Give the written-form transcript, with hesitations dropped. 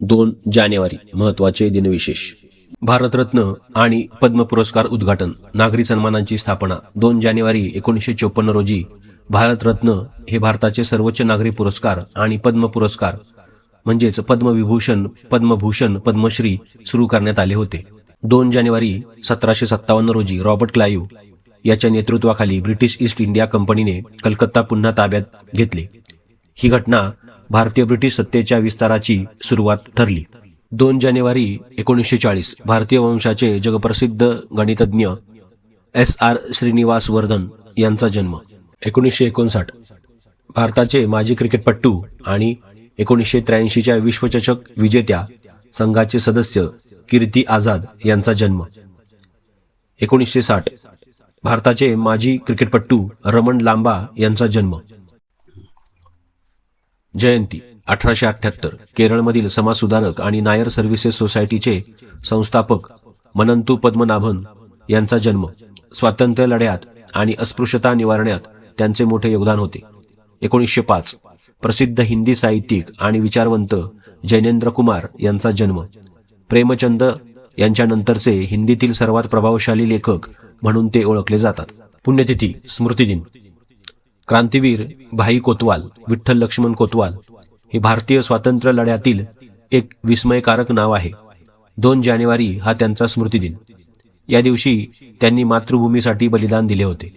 2 जानेवारी महत्त्वाचे दिनविशेष. भारतरत्न आणि पद्म पुरस्कार उद्घाटन. नागरी सन्मानांची स्थापना. 2 जानेवारी 1954 रोजी भारतरत्न हे भारताचे सर्वोच्च नागरी पुरस्कार आणि पद्म पुरस्कार म्हणजेच पद्मविभूषण, पद्मभूषण, पद्मश्री सुरू करण्यात आले होते. 2 जानेवारी 1757 रोजी रॉबर्ट क्लाइव्ह याच्या नेतृत्वाखाली ब्रिटिश ईस्ट इंडिया कंपनीने कलकत्ता पुन्हा ताब्यात घेतले. ही घटना भारतीय ब्रिटिश सत्तेच्या विस्ताराची सुरुवात ठरली. 2 जानेवारी 1940 भारतीय वंशाचे जगप्रसिद्ध गणितज्ञ SR श्रीनिवासवर्धन यांचा जन्म. 1959 भारताचे माजी क्रिकेटपटू आणि 1983च्या विश्वचषक विजेत्या संघाचे सदस्य कीर्ती आझाद यांचा जन्म. 1960 भारताचे माजी क्रिकेटपटू रमण लांबा यांचा जन्म. जयंती. 1878 केरळमधील समाजसुधारक आणि नायर सर्व्हिसेस सोसायटीचे संस्थापक मनंतू पद्मनाभन यांचा जन्म. स्वातंत्र्य लढ्यात आणि अस्पृश्यता निवारण्यात त्यांचे मोठे योगदान होते. 1905 प्रसिद्ध हिंदी साहित्यिक आणि विचारवंत जैनेंद्र कुमार यांचा जन्म. प्रेमचंद यांच्यानंतरचे हिंदीतील सर्वात प्रभावशाली लेखक म्हणून ते ओळखले जातात. पुण्यतिथी. स्मृतिदिन. क्रांतीवीर भाई कोतवाल विठ्ठल लक्ष्मण कोतवाल हे भारतीय स्वातंत्र्य लढ्यातील एक विस्मयकारक नाव आहे. 2 जानेवारी हा त्यांचा स्मृतिदिन. या दिवशी त्यांनी मातृभूमीसाठी बलिदान दिले होते.